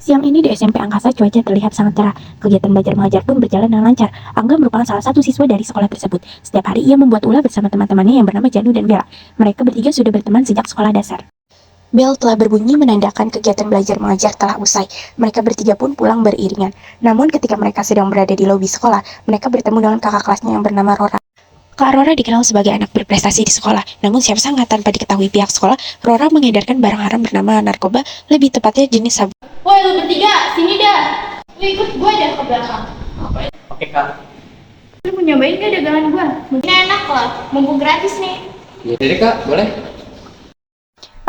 Siang ini di SMP Angkasa cuaca terlihat sangat cerah. Kegiatan belajar mengajar pun berjalan dengan lancar. Angga merupakan salah satu siswa dari sekolah tersebut. Setiap hari ia membuat ulah bersama teman-temannya yang bernama Janu dan Bella. Mereka bertiga sudah berteman sejak sekolah dasar. Bel telah berbunyi menandakan kegiatan belajar mengajar telah usai. Mereka bertiga pun pulang beriringan. Namun ketika mereka sedang berada di lobi sekolah, mereka bertemu dengan kakak kelasnya yang bernama Rora. Kak Rora dikenal sebagai anak berprestasi di sekolah, namun siapa sangka tanpa diketahui pihak sekolah, Rora mengedarkan barang haram bernama narkoba, lebih tepatnya jenis sabu. Woi lu bertiga, sini dah. Lu ikut gue dah ke belakang. Oke kak. Lu mau nyobain gak dagangan gue? Mungkin enak lah, mumpung gratis nih. Ya jadi kak, boleh.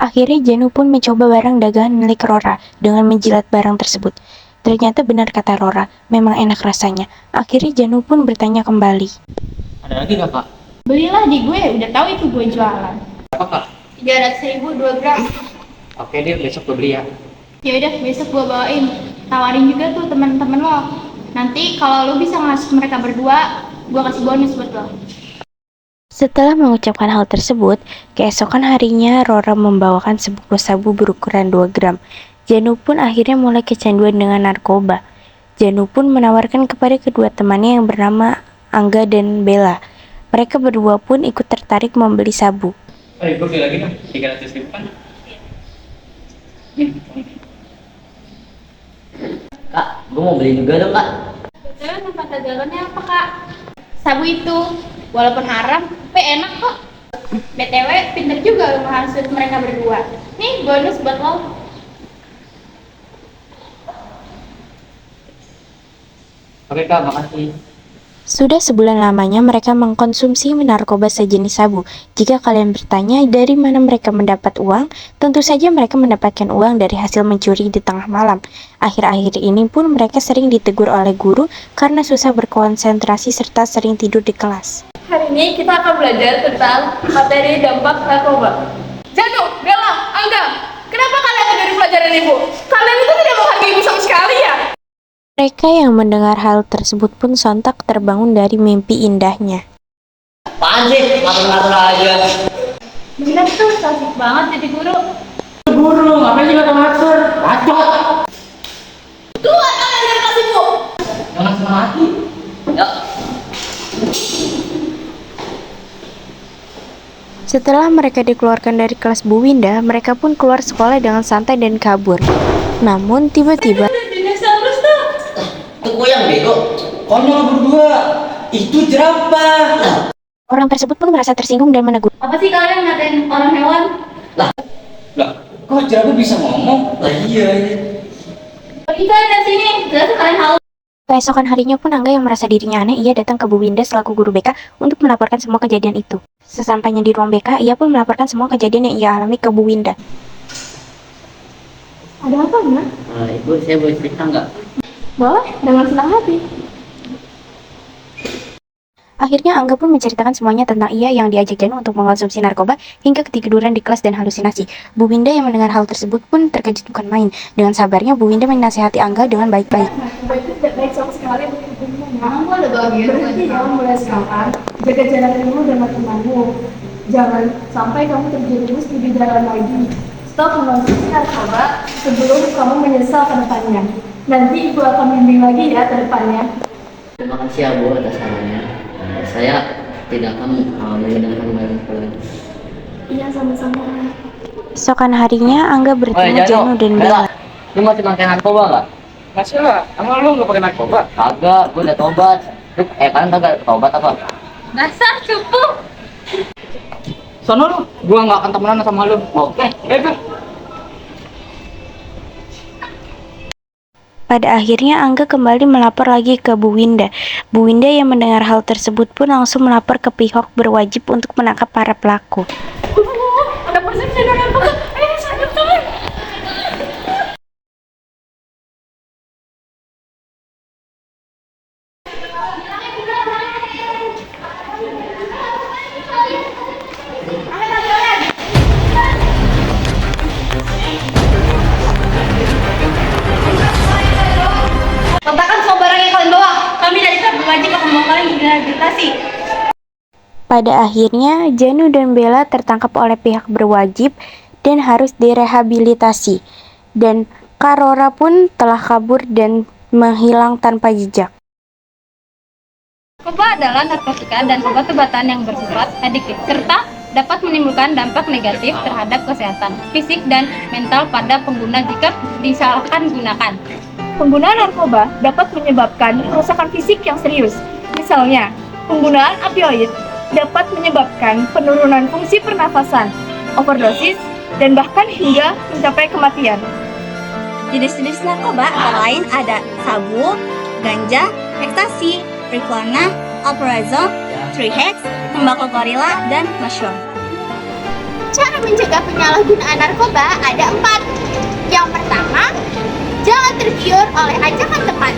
Akhirnya Janu pun mencoba barang dagangan milik Rora dengan menjilat barang tersebut. Ternyata benar kata Rora, memang enak rasanya. Akhirnya Janu pun bertanya kembali. Ada lagi nggak kak? Belilah di gue, udah tahu itu gue jualan. Apa kak? 300.000 2 gram. Oke deh, besok gue beli ya. Ya udah, besok gue bawain. Tawarin juga tuh teman-teman lo. Nanti kalau lo bisa ngasih mereka berdua, gue kasih bonus buat lo. Setelah mengucapkan hal tersebut, keesokan harinya Rora membawakan sebungkus sabu berukuran 2 gram. Janu pun akhirnya mulai kecanduan dengan narkoba. Janu pun menawarkan kepada kedua temannya yang bernama Angga dan Bella. Mereka berdua pun ikut tertarik membeli sabu. Gue beli lagi dong, 300.000 kan? Kak, gue mau beli juga dong kak. Betul, tempat dagangannya apa kak? Sabu itu, walaupun haram, tapi enak kok. BTW, pinter juga lo menghasut mereka berdua. Nih, bonus buat lo. Oke kak, makasih. Sudah sebulan lamanya mereka mengkonsumsi narkoba sejenis sabu. Jika kalian bertanya dari mana mereka mendapat uang, tentu saja mereka mendapatkan uang dari hasil mencuri di tengah malam. Akhir-akhir ini pun mereka sering ditegur oleh guru karena susah berkonsentrasi serta sering tidur di kelas. Hari ini kita akan belajar tentang materi dampak narkoba. Janu, Bella, Angga, kenapa kalian tidur di pelajaran ibu? Kalian itu tidak menghargai ibu sama sekali ya? Mereka yang mendengar hal tersebut pun sontak terbangun dari mimpi indahnya. Apaan sih? Ngatur-ngatur aja. Bener tuh, asik banget jadi guru. Guru, ngapain juga ngatur? Bacot! Keluar kalian dari kelas ibu! Jangan setengah hati. Ya. Setelah mereka dikeluarkan dari kelas Bu Winda, mereka pun keluar sekolah dengan santai dan kabur. Namun tiba-tiba Itu gue yang bego. Konyol berdua. Itu jerapah. orang tersebut pun merasa tersinggung dan menegur. Apa sih kalian ngatain orang hewan? Lah, kok jerapah bisa ngomong? Lah iya. Pergi kalian dari sini, jelas kalian haus. Keesokan harinya pun Angga yang merasa dirinya aneh, ia datang ke Bu Winda selaku guru BK untuk melaporkan semua kejadian itu. Sesampainya di ruang BK, ia pun melaporkan semua kejadian yang ia alami ke Bu Winda. Ada apa, Nak? Ibu, saya boleh cerita nggak? Boleh, dengan senang hati. Akhirnya Angga pun menceritakan semuanya tentang ia yang diajak Janu untuk mengkonsumsi narkoba hingga ketiduran di kelas dan halusinasi. Bu Winda yang mendengar hal tersebut pun terkejut bukan main. Dengan sabarnya Bu Winda menasihati Angga dengan baik-baik. Narkoba itu tidak baik sama sekali untuk tubuhmu. Emang gue udah bahagia. Berarti kamu mulai sekarang jaga jarak dulu dengan temanmu. Jangan sampai kamu terjerumus di jalan lagi. Stop mengkonsumsi narkoba sebelum kamu menyesal ke depannya. Nanti ibu akan bimbing lagi ya ke depannya. Terima kasih ya Bu atas sarannya. Saya tidak akan menggunakan barang kalian. Iya, sama-sama. Esokan harinya Angga bertemu Janu dan Bella. Lu masih pakai narkoba nggak? Masih lah, emang lu nggak pakai narkoba? Kagak, gue udah tobat. Kalian kagak tobat apa? Dasar cupu. Sono lu, gua nggak akan temenan sama lu. Oke. Beb. Pada akhirnya Angga kembali melapor lagi ke Bu Winda. Bu Winda yang mendengar hal tersebut pun langsung melapor ke pihak berwajib untuk menangkap para pelaku. Ada persepsi dengan apa? Sakit banget. Letakkan semua barang yang kalian bawa. Kami dari pihak berwajib akan membawa kalian direhabilitasi. Pada akhirnya Janu dan Bella tertangkap oleh pihak berwajib dan harus direhabilitasi. Dan Karora pun telah kabur dan menghilang tanpa jejak. Narkoba adalah narkotika dan obat-obatan yang bersifat adiktif serta dapat menimbulkan dampak negatif terhadap kesehatan fisik dan mental pada pengguna jika disalahgunakan. Penggunaan narkoba dapat menyebabkan kerusakan fisik yang serius. Misalnya, penggunaan opioid dapat menyebabkan penurunan fungsi pernafasan, overdosis, dan bahkan hingga mencapai kematian. Jenis-jenis narkoba antara lain ada sabu, ganja, ekstasi, marijuana, alprazolam, trihex, tembakau gorila, dan mushroom. Cara mencegah penyalahgunaan narkoba ada 4. Yang pertama, jangan tergiur oleh ajakan teman.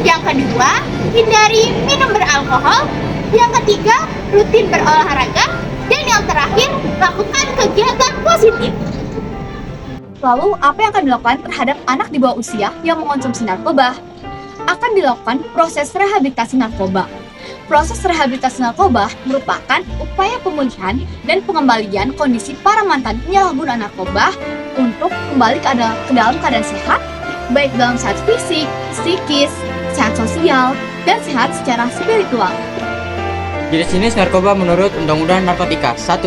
Yang kedua, hindari minum beralkohol. Yang ketiga, rutin berolahraga. Dan yang terakhir, lakukan kegiatan positif. Lalu, apa yang akan dilakukan terhadap anak di bawah usia yang mengonsumsi narkoba? Akan dilakukan proses rehabilitasi narkoba. Proses rehabilitasi narkoba merupakan upaya pemulihan dan pengembalian kondisi para mantan penyalahguna narkoba untuk kembali ke dalam keadaan sehat, baik dalam sehat fisik, psikis, sehat sosial, dan sehat secara spiritual. Jenis-jenis narkoba menurut Undang-Undang Narkotika. 1.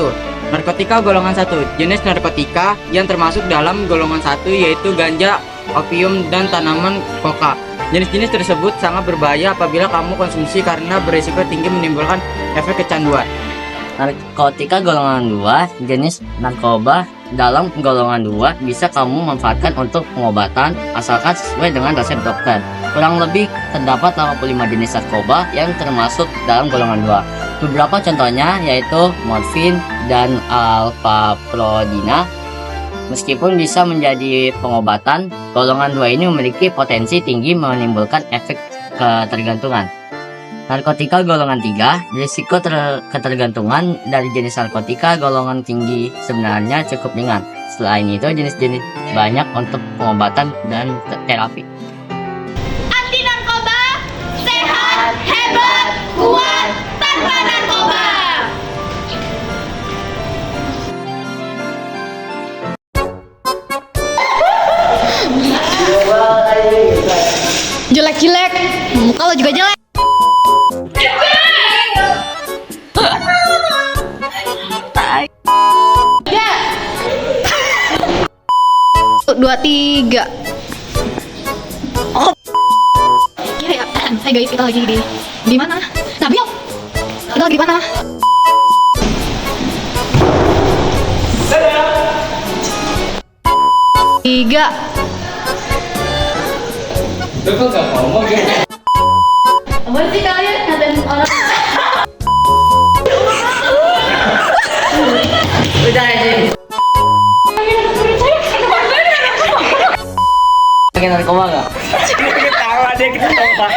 Narkotika golongan 1. Jenis narkotika yang termasuk dalam golongan 1 yaitu ganja, opium, dan tanaman koka. Jenis-jenis tersebut sangat berbahaya apabila kamu konsumsi karena berisiko tinggi menimbulkan efek kecanduan. Narkotika golongan 2, jenis narkoba dalam golongan 2 bisa kamu manfaatkan untuk pengobatan asalkan sesuai dengan resep dokter. Kurang lebih terdapat 85 jenis narkoba yang termasuk dalam golongan 2. Beberapa contohnya yaitu morfin dan alfaprodina. Meskipun bisa menjadi pengobatan, golongan 2 ini memiliki potensi tinggi menimbulkan efek ketergantungan. Narkotika golongan 3, risiko ketergantungan dari jenis narkotika golongan tinggi sebenarnya cukup ringan. Selain itu, jenis-jenis banyak untuk pengobatan dan terapi. Anti narkoba, sehat, hebat, kuat, tanpa narkoba. Jelek-jelek, muka lo juga jelek. Dua, tiga. Oh, iya ya. Hai guys, kita lagi di mana? Nabil, kita lagi di mana? Tiga. Apa sih kalian ngatain orang? Udah aja. Pakai narkoba nggak? Ketawa deh, ketawa.